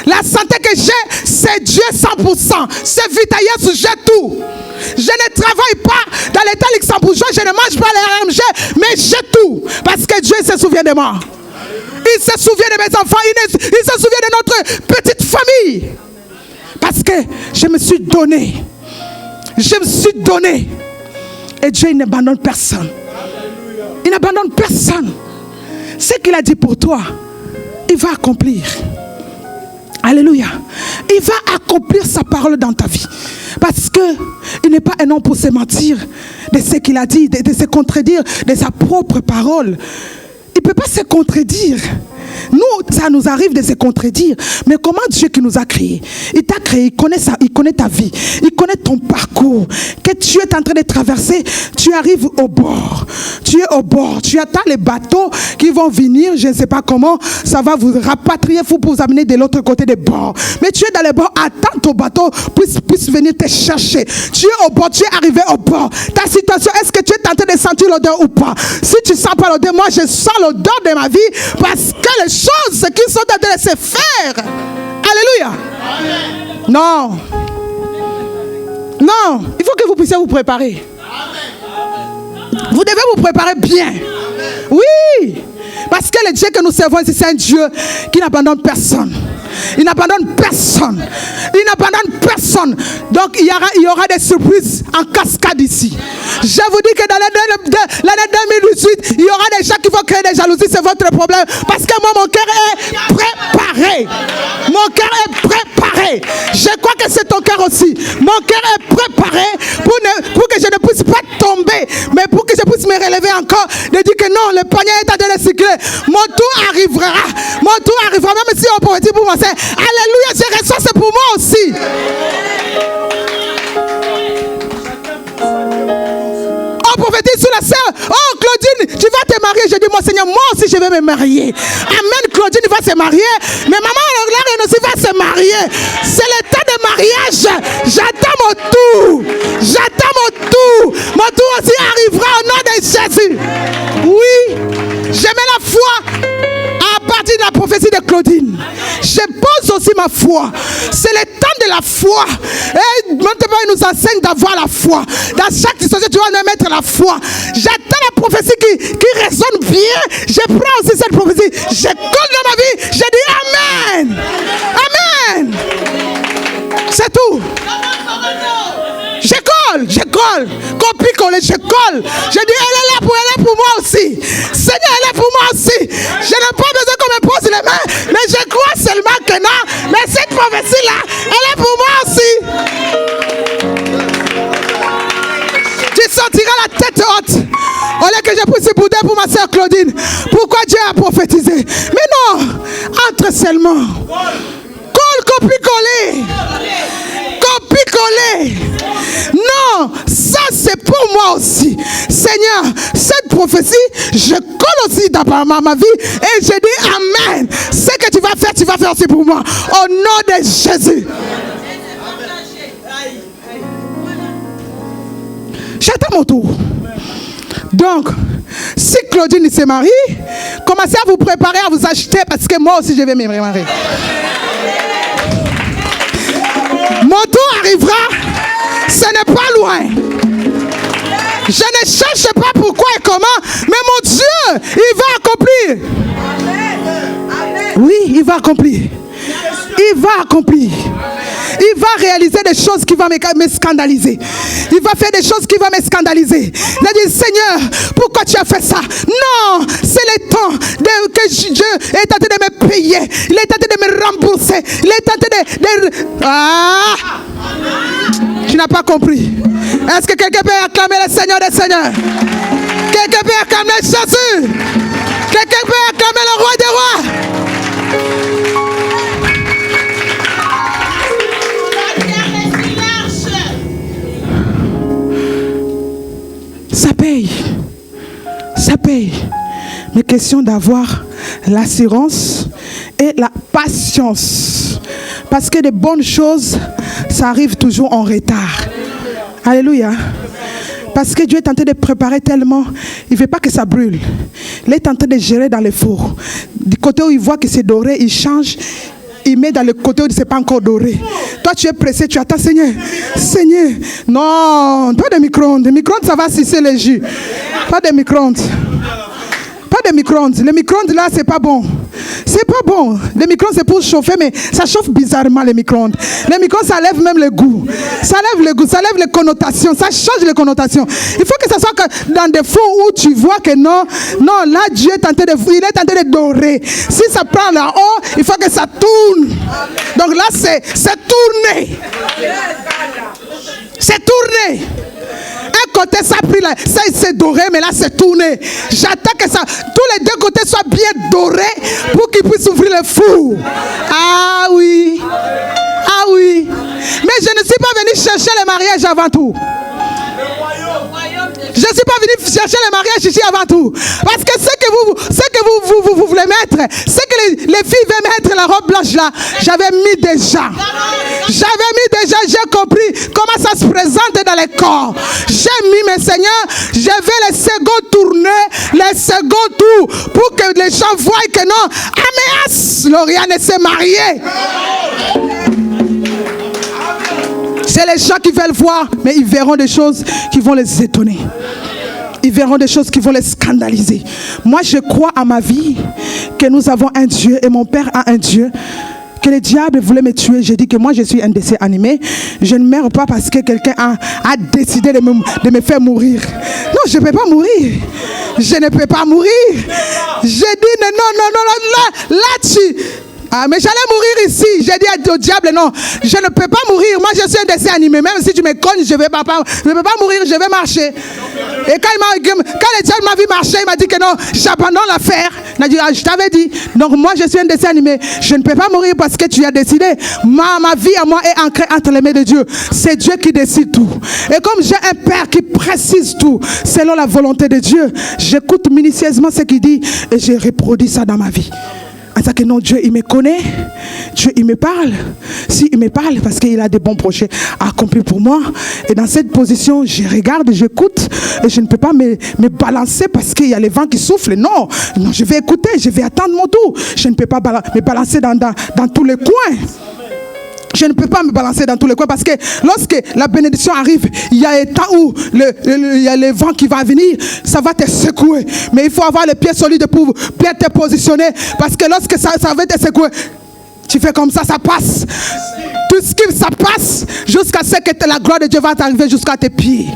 La santé que j'ai, c'est Dieu 100%. C'est Vitaïs, j'ai tout. Je ne travaille pas dans l'état luxembourgeois, je ne mange pas les RMG, mais j'ai tout. Parce que Dieu se souvient de moi. Il se souvient de mes enfants, il se souvient de notre petite famille. Parce que je me suis donné. Je me suis donné. Et Dieu, il n'abandonne personne. Il n'abandonne personne. Ce qu'il a dit pour toi, il va accomplir. Alléluia. Il va accomplir sa parole dans ta vie. Parce qu'il n'est pas un homme pour se mentir de ce qu'il a dit, de se contredire de sa propre parole. Il ne peut pas se contredire. Nous, ça nous arrive de se contredire. Mais comment Dieu qui nous a créés, il t'a créé, il connaît ça, il connaît ta vie, il connaît ton parcours. Que tu es en train de traverser, tu arrives au bord. Tu es au bord. Tu attends les bateaux qui vont venir, je ne sais pas comment, ça va vous rapatrier, pour vous amener de l'autre côté des bords. Mais tu es dans les bords, attends ton bateau puisse venir te chercher. Tu es au bord, tu es arrivé au bord. Ta situation, est-ce que tu es en train de sentir l'odeur ou pas? Si tu ne sens pas l'odeur, moi je sens l'odeur de ma vie parce que les choses qui sont en train de se faire. Alléluia. Amen. Non. Non. Il faut que vous puissiez vous préparer. Amen. Vous devez vous préparer bien. Amen. Oui. Parce que le Dieu que nous servons ici, c'est un Dieu qui n'abandonne personne. Il n'abandonne personne. Il n'abandonne personne. Donc il y aura des surprises en cascade ici. Je vous dis que dans l'année 2018, il y aura des gens qui vont créer des jalousies. C'est votre problème. Parce que moi, mon cœur est préparé. Mon cœur est préparé. Je crois que c'est ton cœur aussi. Mon cœur est préparé pour que je ne puisse pas tomber, mais pour que je puisse me relever encore, de dire que non, le panier est en train de circuler. Mon tour arrivera. Mon tour arrivera. Même si on pourrait dire pour moi, c'est alléluia, je reçois, c'est pour moi aussi. On prophétise sur la sœur. Oh Claudine, tu vas te marier. Je dis, mon Seigneur, moi aussi je vais me marier. Amen, Claudine va se marier. Mais maman, la aussi va se marier. C'est le temps de mariage. J'attends mon tour. J'attends mon tour. Mon tour aussi arrivera au nom de Jésus. Oui, je mets la foi à partir de la prophétie de Claudine. Je pose aussi ma foi. C'est le temps de la foi. Et maintenant, il nous enseigne d'avoir la foi. Dans chaque situation, tu vas mettre la foi. J'attends la prophétie qui résonne bien. Je prends aussi cette prophétie. Je colle dans ma vie. Je dis Amen. Amen. C'est tout. Je colle. Copie-coller, je colle. Je dis, elle est pour moi aussi. Seigneur, elle est pour moi aussi. Je n'ai pas besoin qu'on me pose les mains, mais je crois seulement que non. Mais cette prophétie-là, elle est pour moi aussi. Tu sortiras la tête haute. Au lieu que je puisse bouder pour ma soeur Claudine. Pourquoi Dieu a prophétisé? Mais non, entre seulement. Copie-coller. Copie-coller. Non, ça c'est pour moi aussi. Seigneur, cette prophétie, je colle aussi dans ma vie et je dis Amen. Ce que tu vas faire aussi pour moi. Au nom de Jésus. J'attends mon tour. Donc, si Claudine se marie, commencez à vous préparer, à vous acheter parce que moi aussi je vais me marier. Mon tour arrivera, ce n'est pas loin. Je ne cherche pas pourquoi et comment, mais mon Dieu, il va accomplir. Oui, il va accomplir. Il va accomplir. Il va réaliser des choses qui vont me scandaliser. Il va faire des choses qui vont me scandaliser. Il a dit, Seigneur, pourquoi tu as fait ça? Non, c'est le temps que Dieu est en train de me payer. Il est en train de me rembourser. Il est en train de... Ah! Tu n'as pas compris. Est-ce que quelqu'un peut acclamer le Seigneur des Seigneurs? Quelqu'un peut acclamer Jésus? Quelqu'un peut acclamer le Roi des Rois? Ça paye. Ça paye. Mais question d'avoir l'assurance et la patience. Parce que les bonnes choses, ça arrive toujours en retard. Alléluia. Parce que Dieu est en train de préparer tellement, il ne veut pas que ça brûle. Il est en train de gérer dans le four. Du côté où il voit que c'est doré, il change. Il met dans le côté où ce n'est pas encore doré. Toi, tu es pressé, tu attends, Seigneur. Seigneur, non, pas de micro-ondes. Le micro-ondes, ça va sucer les jus. Pas de micro-ondes. Pas de micro-ondes. Le micro-ondes, là, c'est pas bon. C'est pas bon. Le micro-ondes, c'est pour chauffer, mais ça chauffe bizarrement, les micro-ondes. Les micro-ondes, ça lève même le goût. Ça lève le goût, ça lève les connotations. Ça change les connotations. Il faut que ça soit dans des fonds où tu vois que non, là, Dieu est en train il est en train de dorer. Si ça prend là-haut, il faut que ça tourne. Donc là, c'est tourné. C'est tourné. Un côté, ça a pris là, ça c'est doré, mais là c'est tourné. J'attends que ça, tous les deux côtés soient bien dorés pour qu'ils puissent ouvrir le four. Ah oui. Ah oui. Mais je ne suis pas venu chercher le mariage avant tout. Je ne suis pas venu chercher le mariage ici avant tout. Parce que ce que vous voulez mettre, ce que les filles veulent mettre, la robe blanche là, j'avais mis déjà. J'ai compris comment ça se présente dans les corps. J'ai mis, mes seigneurs, je vais les seconds tourner, les seconds tours, pour que les gens voient que non, Améas, Lauriane s'est mariée. C'est les gens qui veulent voir, mais ils verront des choses qui vont les étonner. Ils verront des choses qui vont les scandaliser. Moi, je crois à ma vie que nous avons un Dieu et mon Père a un Dieu que le diable voulait me tuer. J'ai dit que moi je suis un décès animé. Je ne meurs pas parce que quelqu'un a décidé de me faire mourir. Non, je ne peux pas mourir. Je ne peux pas mourir. J'ai dit non, là tu... Ah, mais j'allais mourir ici. J'ai dit au diable, non, je ne peux pas mourir. Moi, je suis un dessin animé. Même si tu me cognes, je ne peux pas mourir, je vais marcher. Et quand le diable m'a vu marcher, il m'a dit que non, j'abandonne l'affaire. Il a dit, ah, je t'avais dit. Donc, moi, je suis un dessin animé. Je ne peux pas mourir parce que tu as décidé. Ma vie à moi est ancrée entre les mains de Dieu. C'est Dieu qui décide tout. Et comme j'ai un Père qui précise tout, selon la volonté de Dieu, j'écoute minutieusement ce qu'il dit et je reproduis ça dans ma vie. En disant que non, Dieu, il me connaît. Dieu, il me parle. Si il me parle, parce qu'il a des bons projets à accomplir pour moi. Et dans cette position, je regarde, j'écoute. Et je ne peux pas me balancer parce qu'il y a les vents qui soufflent. Non, je vais écouter, je vais attendre mon tour. Je ne peux pas me balancer dans tous les coins. Je ne peux pas me balancer dans tous les coins parce que lorsque la bénédiction arrive, il y a un temps où il y a le vent qui va venir, ça va te secouer. Mais il faut avoir les pieds solides pour bien te positionner parce que lorsque ça va te secouer, tu fais comme ça passe. Tout ce qui ça passe jusqu'à ce que la gloire de Dieu va t'arriver jusqu'à tes pieds.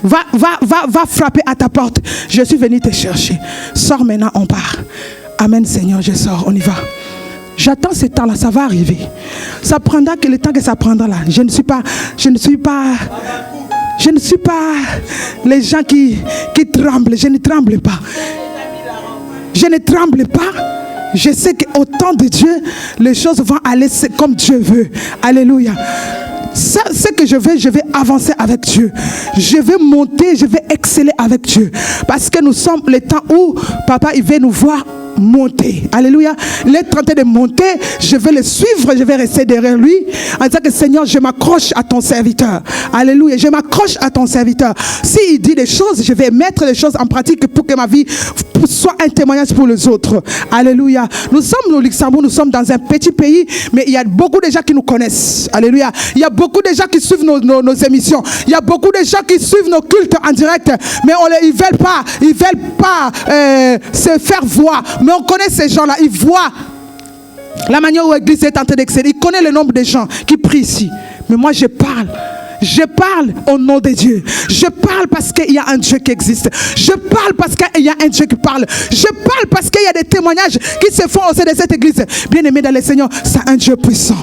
Va frapper à ta porte. Je suis venu te chercher. Sors maintenant, on part. Amen Seigneur, je sors, on y va. J'attends ce temps-là, ça va arriver. Ça prendra que le temps que ça prendra là. Je ne suis pas les gens qui tremblent. Je ne tremble pas. Je ne tremble pas. Je sais qu'au temps de Dieu, les choses vont aller comme Dieu veut. Alléluia. Ce que je vais avancer avec Dieu. Je vais monter, je vais exceller avec Dieu. Parce que nous sommes le temps où Papa, il veut nous voir monter. Alléluia. Il est en train de monter. Je vais le suivre. Je vais rester derrière lui. En disant que Seigneur, je m'accroche à ton serviteur. Alléluia. Je m'accroche à ton serviteur. S'il dit des choses, je vais mettre les choses en pratique pour que ma vie soit un témoignage pour les autres. Alléluia. Nous sommes au Luxembourg. Nous sommes dans un petit pays. Mais il y a beaucoup de gens qui nous connaissent. Alléluia. Il y a beaucoup de gens qui suivent nos émissions. Il y a beaucoup de gens qui suivent nos cultes en direct. Mais ils ne veulent pas se faire voir. Mais on connaît ces gens-là, ils voient la manière où l'église est en train d'exceller. Ils connaissent le nombre de gens qui prient ici. Mais moi, je parle. Je parle au nom de Dieu. Je parle parce qu'il y a un Dieu qui existe. Je parle parce qu'il y a un Dieu qui parle. Je parle parce qu'il y a des témoignages qui se font au sein de cette église. Bien-aimé dans le Seigneur, c'est un Dieu puissant.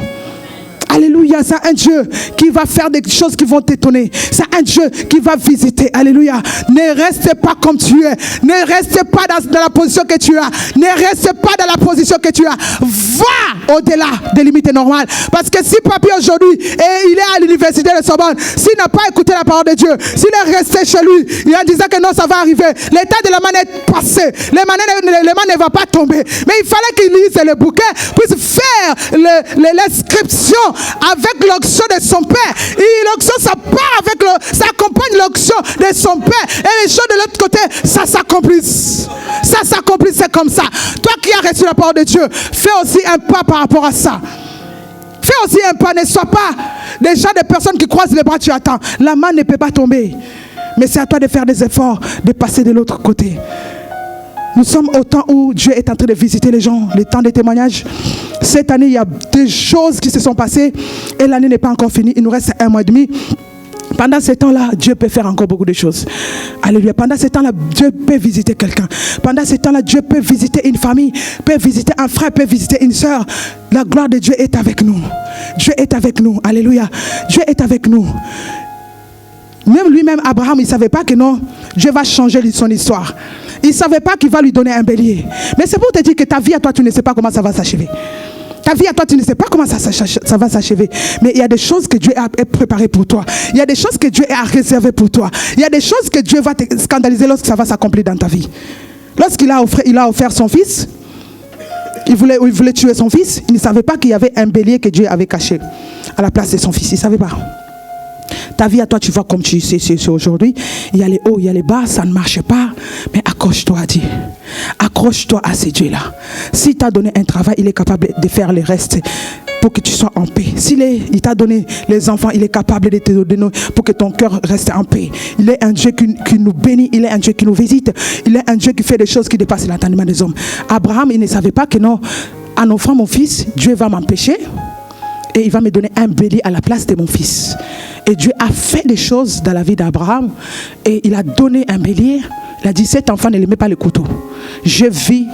Alléluia, c'est un Dieu qui va faire des choses qui vont t'étonner. C'est un Dieu qui va visiter. Alléluia. Ne reste pas comme tu es. Ne reste pas dans la position que tu as. Ne reste pas dans la position que tu as. Va au-delà des limites normales. Parce que si Papi aujourd'hui, il est à l'université de Sorbonne, s'il n'a pas écouté la parole de Dieu, s'il est resté chez lui, et en disant que non, ça va arriver, l'état de la main est passé. Le main ne va pas tomber. Mais il fallait qu'il lise le bouquet, puisse faire l'inscription avec l'onction de son père. Et l'onction, ça part ça accompagne l'onction de son père. Et les choses de l'autre côté, ça s'accomplisse. Ça s'accomplisse, c'est comme ça. Toi qui as reçu la parole de Dieu, fais aussi un pas par rapport à ça. Fais aussi un pas, ne sois pas déjà des personnes qui croisent les bras, tu attends. La main ne peut pas tomber. Mais c'est à toi de faire des efforts, de passer de l'autre côté. Nous sommes au temps où Dieu est en train de visiter les gens, le temps des témoignages. Cette année, il y a des choses qui se sont passées et l'année n'est pas encore finie. Il nous reste 1 mois et demi. Pendant ce temps-là, Dieu peut faire encore beaucoup de choses. Alléluia. Pendant ce temps-là, Dieu peut visiter quelqu'un. Pendant ce temps-là, Dieu peut visiter une famille, peut visiter un frère, peut visiter une soeur. La gloire de Dieu est avec nous. Dieu est avec nous. Alléluia. Dieu est avec nous. Même lui-même, Abraham, il ne savait pas que non, Dieu va changer son histoire. Il ne savait pas qu'il va lui donner un bélier. Mais c'est pour te dire que ta vie à toi, tu ne sais pas comment ça va s'achever. Ta vie à toi, tu ne sais pas comment ça va s'achever. Mais il y a des choses que Dieu a préparées pour toi. Il y a des choses que Dieu a réservées pour toi. Il y a des choses que Dieu va te scandaliser lorsque ça va s'accomplir dans ta vie. Lorsqu'il a offert son fils, il voulait tuer son fils. Il ne savait pas qu'il y avait un bélier que Dieu avait caché à la place de son fils. Il ne savait pas. Ta vie à toi, tu vois comme tu sais, c'est aujourd'hui. Il y a les hauts, il y a les bas, ça ne marche pas. Mais accroche-toi à Dieu. Accroche-toi à ce Dieu-là. S'il t'a donné un travail, il est capable de faire le reste pour que tu sois en paix. Il t'a donné les enfants, il est capable de te donner pour que ton cœur reste en paix. Il est un Dieu qui nous bénit, il est un Dieu qui nous visite. Il est un Dieu qui fait des choses qui dépassent l'entendement des hommes. Abraham, il ne savait pas que non, en offrant mon fils, Dieu va m'empêcher et il va me donner un bélier à la place de mon fils. Et Dieu a fait des choses dans la vie d'Abraham et il a donné un bélier. Il a dit, cet enfant ne le met pas le couteau. Je vis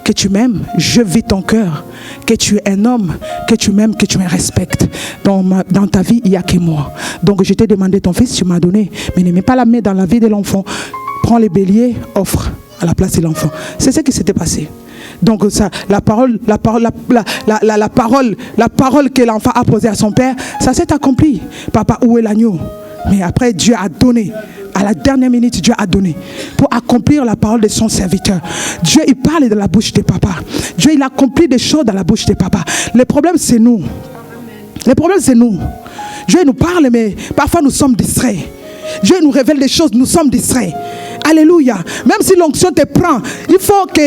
que tu m'aimes, je vis ton cœur, que tu es un homme, que tu m'aimes, que tu me respectes. Dans ta vie, il n'y a que moi. Donc je t'ai demandé ton fils, tu m'as donné, mais ne mets pas la main dans la vie de l'enfant. Prends les béliers, offre à la place de l'enfant. C'est ce qui s'était passé. Donc ça, la parole que l'enfant a posée à son père, ça s'est accompli. Papa, où est l'agneau? Mais après, Dieu a donné. À la dernière minute, Dieu a donné pour accomplir la parole de son serviteur. Dieu, il parle de la bouche de papa. Dieu, il accomplit des choses dans la bouche de papa. Le problème, c'est nous. Le problème, c'est nous. Dieu nous parle, mais parfois nous sommes distraits. Dieu nous révèle des choses, nous sommes distraits. Alléluia. Même si l'onction te prend, il faut que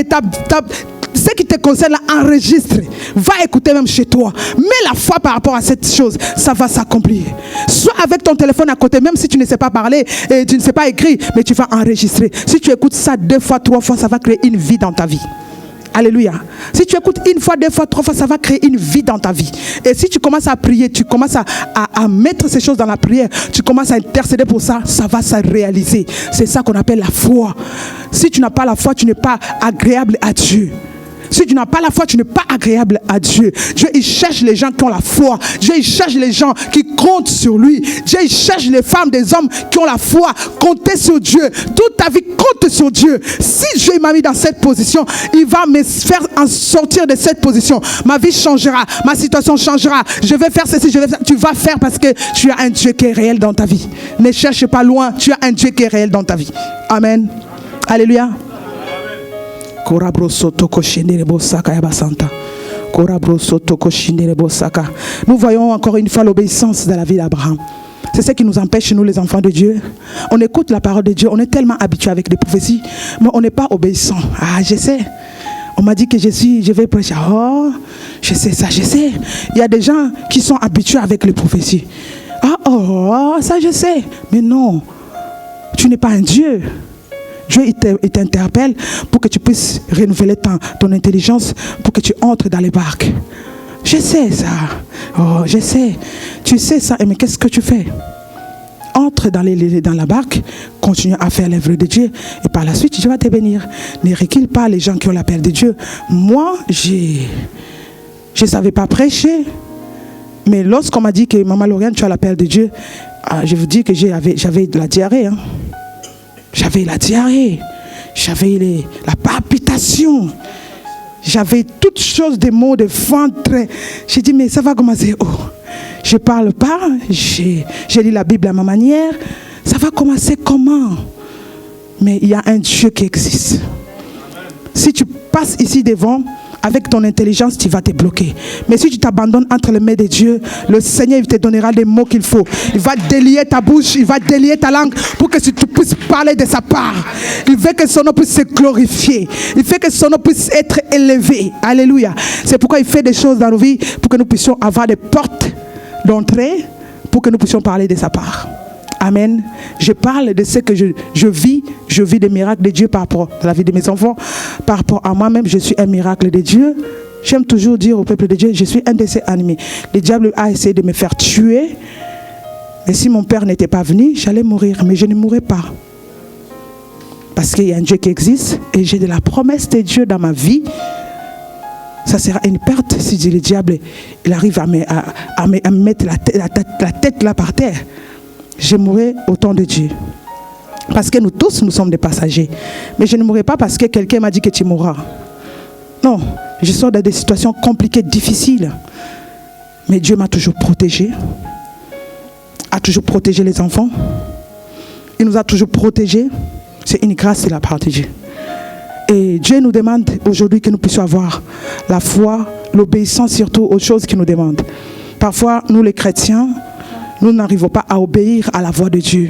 ce qui te concerne enregistre. Va écouter même chez toi. Mets la foi par rapport à cette chose. Ça va s'accomplir. Sois avec ton téléphone à côté. Même si tu ne sais pas parler et tu ne sais pas écrire. Mais tu vas enregistrer. Si tu écoutes ça 2 fois, 3 fois, ça va créer une vie dans ta vie. Alléluia. Si tu écoutes 1 fois, 2 fois, 3 fois, ça va créer une vie dans ta vie. Et si tu commences à prier, tu commences à mettre ces choses dans la prière, tu commences à intercéder pour ça, ça va se réaliser. C'est ça qu'on appelle la foi. Si tu n'as pas la foi, tu n'es pas agréable à Dieu. Si tu n'as pas la foi, tu n'es pas agréable à Dieu. Dieu, il cherche les gens qui ont la foi. Dieu, il cherche les gens qui comptent sur lui. Dieu, il cherche les femmes, des hommes qui ont la foi. Comptez sur Dieu. Toute ta vie, compte sur Dieu. Si Dieu m'a mis dans cette position, il va me faire en sortir de cette position. Ma vie changera. Ma situation changera. Je vais faire ceci, je vais faire. Tu vas faire parce que tu as un Dieu qui est réel dans ta vie. Ne cherche pas loin. Tu as un Dieu qui est réel dans ta vie. Amen. Alléluia. Nous voyons encore une fois l'obéissance de la vie d'Abraham. C'est ce qui nous empêche, nous les enfants de Dieu. On écoute la parole de Dieu, on est tellement habitués avec des prophéties, mais on n'est pas obéissant. Ah, je sais. On m'a dit que je vais prêcher. Oh, je sais ça, je sais. Il y a des gens qui sont habitués avec les prophéties. Ah, ça je sais. Mais non, tu n'es pas un Dieu. Dieu il t'interpelle pour que tu puisses renouveler ton intelligence, pour que tu entres dans les barques. Je sais ça. Oh, je sais. Tu sais ça, mais qu'est-ce que tu fais? Entre dans la barque, continue à faire l'œuvre de Dieu et par la suite, Dieu va te bénir. Ne recule pas les gens qui ont l'appel de Dieu. Moi, je ne savais pas prêcher, mais lorsqu'on m'a dit que Maman Lauriane, tu as l'appel de Dieu, je vous dis que j'avais de la diarrhée. Hein. J'avais la diarrhée, j'avais la palpitation, j'avais toutes choses, des maux de ventre. J'ai dit, mais ça va commencer où? Je ne parle pas, j'ai lu la Bible à ma manière. Ça va commencer comment? Mais il y a un Dieu qui existe. Si tu passes ici devant, avec ton intelligence, tu vas te bloquer. Mais si tu t'abandonnes entre les mains de Dieu, le Seigneur il te donnera les mots qu'il faut. Il va délier ta bouche, il va délier ta langue pour que tu puisses parler de sa part. Il veut que son nom puisse se glorifier. Il fait que son nom puisse être élevé. Alléluia. C'est pourquoi il fait des choses dans nos vies pour que nous puissions avoir des portes d'entrée, pour que nous puissions parler de sa part. Amen. Je parle de ce que je vis. Je vis des miracles de Dieu par rapport à la vie de mes enfants. Par rapport à moi-même, je suis un miracle de Dieu. J'aime toujours dire au peuple de Dieu, je suis un dessin animé. Le diable a essayé de me faire tuer. Et si mon père n'était pas venu, j'allais mourir. Mais je ne mourrai pas. Parce qu'il y a un Dieu qui existe. Et j'ai de la promesse de Dieu dans ma vie. Ça sera une perte si le diable il arrive à me mettre la tête là par terre. Je mourrai au temps de Dieu. Parce que nous tous, nous sommes des passagers. Mais je ne mourrai pas parce que quelqu'un m'a dit que tu mourras. Non, je sors dans des situations compliquées, difficiles. Mais Dieu m'a toujours protégé. A toujours protégé les enfants. Il nous a toujours protégés. C'est une grâce de la part de Dieu. Et Dieu nous demande aujourd'hui que nous puissions avoir la foi, l'obéissance surtout aux choses qu'il nous demande. Parfois, nous les chrétiens, nous n'arrivons pas à obéir à la voix de Dieu.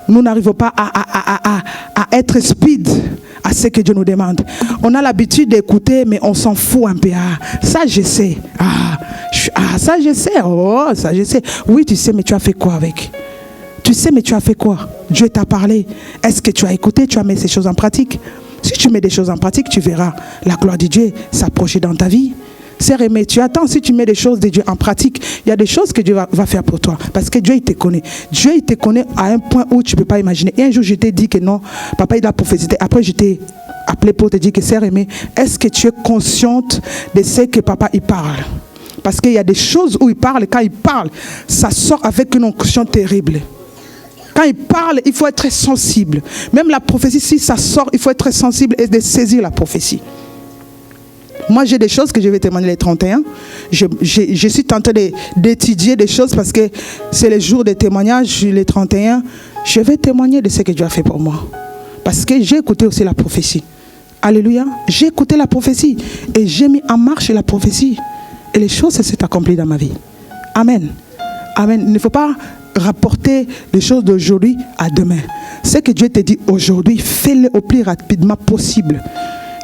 Nous n'arrivons pas à être speed à ce que Dieu nous demande. On a l'habitude d'écouter, mais on s'en fout un peu. Ça je sais. Ça je sais. Oh, ça je sais. Oui, tu sais, mais tu as fait quoi avec? Tu sais, mais tu as fait quoi? Dieu t'a parlé. Est-ce que tu as écouté? Tu as mis ces choses en pratique? Si tu mets des choses en pratique, tu verras la gloire de Dieu s'approcher dans ta vie. Sœur aimée, tu attends, si tu mets des choses de Dieu en pratique, il y a des choses que Dieu va faire pour toi. Parce que Dieu, il te connaît. Dieu, il te connaît à un point où tu ne peux pas imaginer. Et un jour, je t'ai dit que non, papa, il a prophétisé. Après, je t'ai appelé pour te dire que, sœur aimée, est-ce que tu es consciente de ce que papa, il parle? Parce qu'il y a des choses où il parle, et quand il parle, ça sort avec une onction terrible. Quand il parle, il faut être très sensible. Même la prophétie, si ça sort, il faut être très sensible et de saisir la prophétie. Moi, j'ai des choses que je vais témoigner les 31. Je suis en train d'étudier des choses parce que c'est les jours des témoignages, les 31. Je vais témoigner de ce que Dieu a fait pour moi. Parce que j'ai écouté aussi la prophétie. Alléluia. J'ai écouté la prophétie et j'ai mis en marche la prophétie. Et les choses se sont accomplies dans ma vie. Amen. Amen. Il ne faut pas rapporter les choses d'aujourd'hui à demain. Ce que Dieu te dit aujourd'hui, fais-le au plus rapidement possible.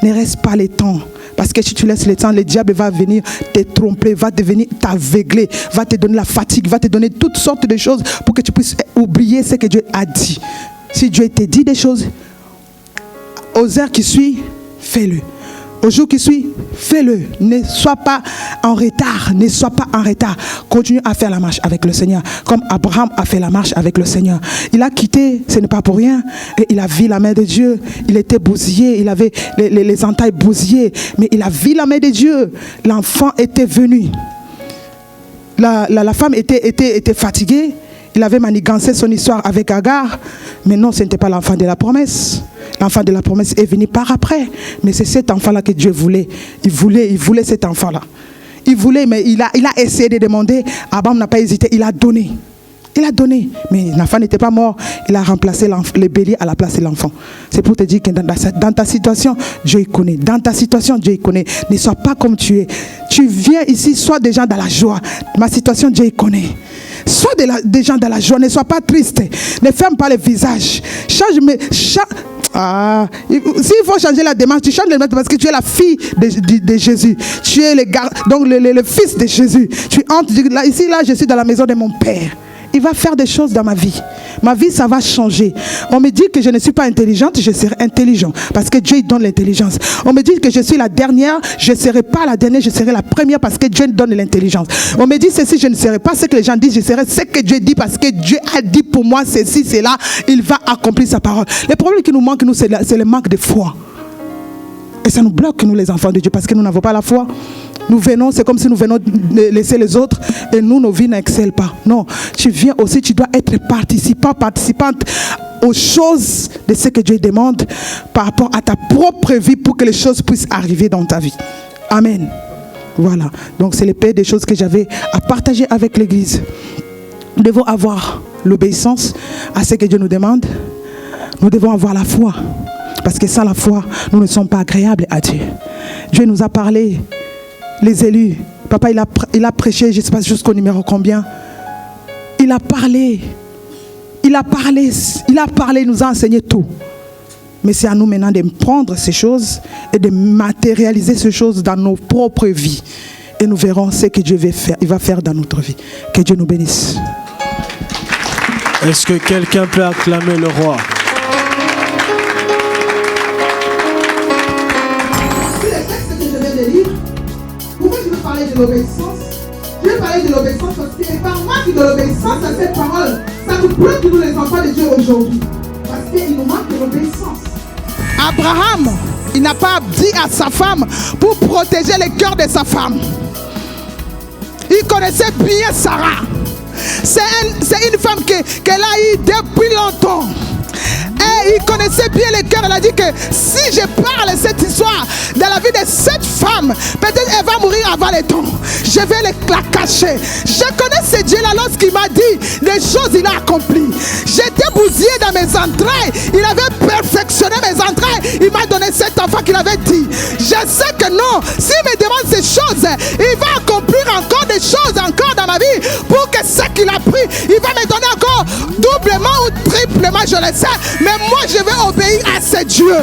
Ne reste pas le temps. Parce que si tu laisses le temps, le diable va venir te tromper, va venir t'aveugler, va te donner la fatigue, va te donner toutes sortes de choses pour que tu puisses oublier ce que Dieu a dit. Si Dieu te dit des choses, aux heures qui suivent, fais-le. Au jour qui suit, fais-le. Ne sois pas en retard. Ne sois pas en retard. Continue à faire la marche avec le Seigneur. Comme Abraham a fait la marche avec le Seigneur. Il a quitté, ce n'est pas pour rien. Et il a vu la main de Dieu. Il était bousillé. Il avait les entailles bousillées. Mais il a vu la main de Dieu. L'enfant était venu. La femme était fatiguée. Il avait manigancé son histoire avec Agar. Mais non, ce n'était pas l'enfant de la promesse. L'enfant de la promesse est venu par après. Mais c'est cet enfant-là que Dieu voulait. Il voulait cet enfant-là. Il voulait, mais il a essayé de demander. Abraham n'a pas hésité. Il a donné. Il a donné. Mais l'enfant n'était pas mort. Il a remplacé le bélier à la place de l'enfant. C'est pour te dire que dans ta situation, Dieu y connaît. Dans ta situation, Dieu y connaît. Ne sois pas comme tu es. Tu viens ici, sois déjà dans la joie. Ma situation, Dieu y connaît. Sois des gens dans la joie. Ne sois pas triste. Ne ferme pas le visage. S'il faut changer la démarche, tu changes la démarche parce que tu es la fille de Jésus. Tu es le fils de Jésus. Tu entres, ici, je suis dans la maison de mon Père. Il va faire des choses dans ma vie. Ma vie, ça va changer. On me dit que je ne suis pas intelligente, je serai intelligent. Parce que Dieu donne l'intelligence. On me dit que je suis la dernière, je ne serai pas la dernière, je serai la première parce que Dieu donne l'intelligence. On me dit ceci, je ne serai pas ce que les gens disent, je serai ce que Dieu dit parce que Dieu a dit pour moi ceci, c'est là, il va accomplir sa parole. Le problème qui nous manque, nous, c'est le manque de foi. Et ça nous bloque, nous, les enfants de Dieu, parce que nous n'avons pas la foi. Nous venons, c'est comme si nous venons laisser les autres et nous, nos vies n'excellent pas. Non, tu viens aussi, tu dois être participante aux choses de ce que Dieu demande par rapport à ta propre vie pour que les choses puissent arriver dans ta vie. Amen. Voilà. Donc, c'est l'épée des choses que j'avais à partager avec l'Église. Nous devons avoir l'obéissance à ce que Dieu nous demande. Nous devons avoir la foi. Parce que sans la foi, nous ne sommes pas agréables à Dieu. Dieu nous a parlé. Les élus, papa il a prêché, je ne sais pas jusqu'au numéro combien. Il a parlé, il nous a enseigné tout. Mais c'est à nous maintenant de prendre ces choses et de matérialiser ces choses dans nos propres vies. Et nous verrons ce que Dieu va faire dans notre vie. Que Dieu nous bénisse. Est-ce que quelqu'un peut acclamer le roi? De l'obéissance. Je vais parler de l'obéissance parce que c'est par manque de l'obéissance à cette parole. Ça nous bloque, nous les enfants de Dieu aujourd'hui. Parce qu'il nous manque de l'obéissance. Abraham, il n'a pas dit à sa femme pour protéger le cœur de sa femme. Il connaissait bien Sarah. C'est une femme qu'elle a eue depuis longtemps. Et il connaissait bien le cœur. Elle a dit que si je parle cette histoire dans la vie de cette femme, peut-être elle va mourir avant le temps. Je vais la cacher. Je connais ce Dieu-là lorsqu'il m'a dit des choses, il a accompli. J'étais bousillé dans mes entrailles. Il avait perfectionné mes entrailles. Il m'a donné cet enfant qu'il avait dit. Je sais que non, s'il me demande ces choses, il va accomplir encore des choses encore dans ma ma vie pour que ce qu'il a pris, il va me donner encore doublement ou triplement, je le sais. Mais moi, je vais obéir à ce Dieu.